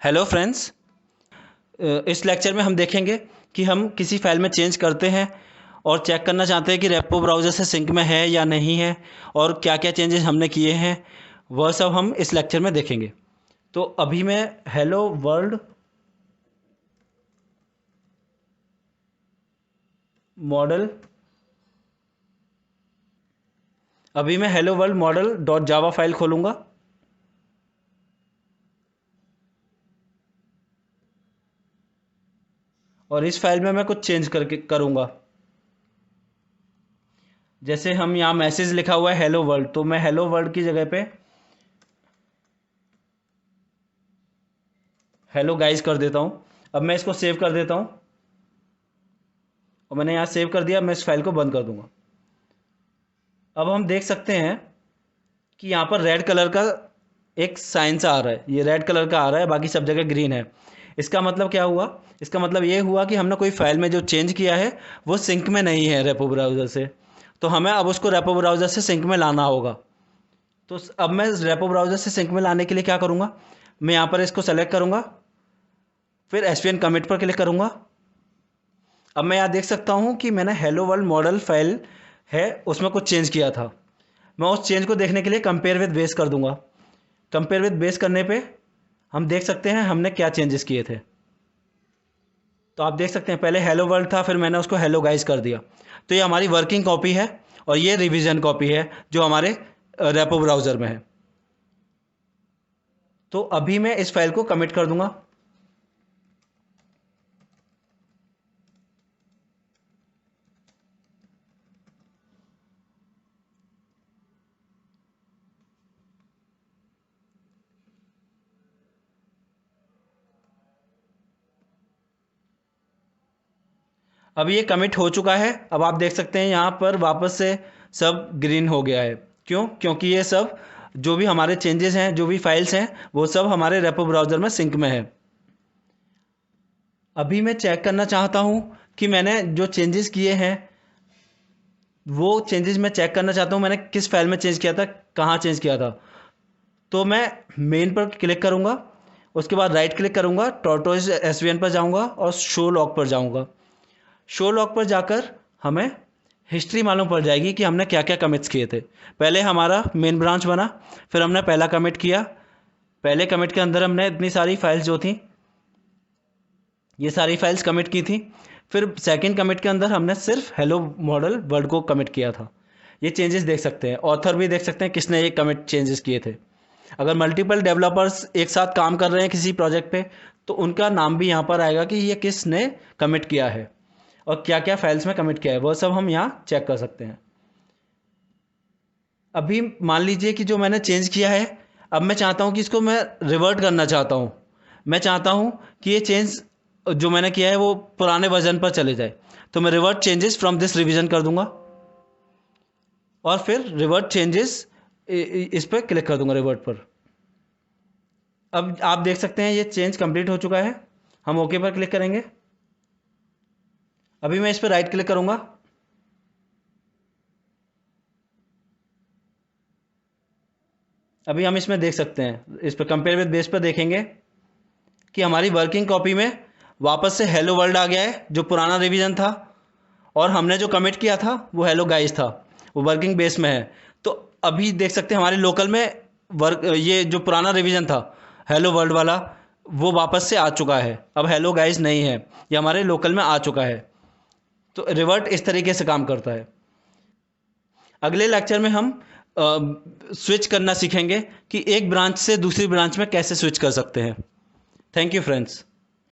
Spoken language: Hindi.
हेलो फ्रेंड्स, इस लेक्चर में हम देखेंगे कि हम किसी फाइल में चेंज करते हैं और चेक करना चाहते हैं कि रेपो ब्राउज़र से सिंक में है या नहीं है और क्या क्या चेंजेस हमने किए हैं, वह सब हम इस लेक्चर में देखेंगे। तो अभी मैं hello world model dot Java file खोलूँगा। और इस फाइल में मैं कुछ चेंज करके करूँगा। जैसे हम यहाँ मैसेज लिखा हुआ है हेलो वर्ल्ड, तो मैं हेलो वर्ल्ड की जगह पे हेलो गाइस कर देता हूँ। अब मैं इसको सेव कर देता हूँ और मैंने यहाँ सेव कर दिया। मैं इस फाइल को बंद कर दूंगा। अब हम देख सकते हैं कि यहाँ पर रेड कलर का एक साइन सा आ रहा है। ये रेड कलर का आ रहा है, बाकी सब जगह ग्रीन है। इसका मतलब क्या हुआ? इसका मतलब ये हुआ कि हमने कोई फाइल में जो चेंज किया है वो सिंक में नहीं है रेपो ब्राउज़र से। तो हमें अब उसको रेपो ब्राउज़र से सिंक में लाना होगा। तो अब मैं रेपो ब्राउज़र से सिंक में लाने के लिए क्या करूँगा? मैं यहाँ पर इसको सेलेक्ट करूँगा, फिर एसवीएन कमिट पर क्लिक करूँगा। अब मैं यहाँ देख सकता हूँ कि मैंने हेलो वर्ल्ड मॉडल फाइल है उसमें कुछ चेंज किया था। मैं उस चेंज को देखने के लिए कंपेयर विद बेस कर दूंगा। कंपेयर विद बेस करने पे हम देख सकते हैं हमने क्या चेंजेस किए थे। तो आप देख सकते हैं पहले हेलो वर्ल्ड था, फिर मैंने उसको हेलो गाइस कर दिया। तो ये हमारी वर्किंग कॉपी है और ये रिवीजन कॉपी है जो हमारे रेपो ब्राउज़र में है। तो अभी मैं इस फाइल को कमिट कर दूंगा। अब ये कमिट हो चुका है। अब आप देख सकते हैं यहाँ पर वापस से सब ग्रीन हो गया है। क्यों? क्योंकि ये सब जो भी हमारे चेंजेस हैं, जो भी फाइल्स हैं, वो सब हमारे रेपो ब्राउज़र में सिंक में है। अभी मैं चेक करना चाहता हूँ कि मैंने जो चेंजेस किए हैं वो चेंजेस मैं चेक करना चाहता हूँ मैंने किस फाइल में चेंज किया था, कहाँ चेंज किया था। तो मैं मेन पर क्लिक करूँगा, उसके बाद राइट क्लिक करूँगा, टॉर्टोइज एसवीएन पर जाऊँगा और शो लॉग पर जाऊँगा। शो लॉग पर जाकर हमें हिस्ट्री मालूम पड़ जाएगी कि हमने क्या क्या कमिट्स किए थे। पहले हमारा मेन ब्रांच बना, फिर हमने पहला कमिट किया। पहले कमिट के अंदर हमने इतनी सारी फाइल्स जो थी ये सारी फाइल्स कमिट की थी। फिर सेकंड कमिट के अंदर हमने सिर्फ हेलो मॉडल वर्ड को कमिट किया था। ये चेंजेस देख सकते हैं, ऑथर भी देख सकते हैं किसने ये कमिट चेंजेस किए थे। अगर मल्टीपल डेवलपर्स एक साथ काम कर रहे हैं किसी प्रोजेक्ट पे तो उनका नाम भी यहाँ पर आएगा कि ये किसने कमिट किया है और क्या क्या फाइल्स में कमिट किया है, वो सब हम यहाँ चेक कर सकते हैं। अभी मान लीजिए कि जो मैंने चेंज किया है, अब मैं चाहता हूँ कि इसको मैं रिवर्ट करना चाहता हूँ। मैं चाहता हूँ कि ये चेंज जो मैंने किया है वो पुराने वर्जन पर चले जाए। तो मैं revert changes from this revision कर दूंगा और फिर रिवर्ट चेंजेस इस पर क्लिक कर दूंगा, रिवर्ट पर। अब आप देख सकते हैं ये चेंज कंप्लीट हो चुका है। हम ओके पर क्लिक करेंगे। अभी मैं इस पर राइट क्लिक करूंगा। अभी हम इसमें देख सकते हैं, इस पर कंपेयर विद बेस पर देखेंगे कि हमारी वर्किंग कॉपी में वापस से हेलो वर्ल्ड आ गया है जो पुराना रिवीजन था, और हमने जो कमिट किया था वो हेलो गाइस था, वो वर्किंग बेस में है। तो अभी देख सकते हैं हमारे लोकल में ये जो पुराना रिवीजन था हेलो वर्ल्ड वाला वो वापस से आ चुका है। अब हेलो गाइस नहीं है, ये हमारे लोकल में आ चुका है। तो रिवर्ट इस तरीके से काम करता है। अगले लेक्चर में हम स्विच करना सीखेंगे कि एक ब्रांच से दूसरी ब्रांच में कैसे स्विच कर सकते हैं। Thank you friends.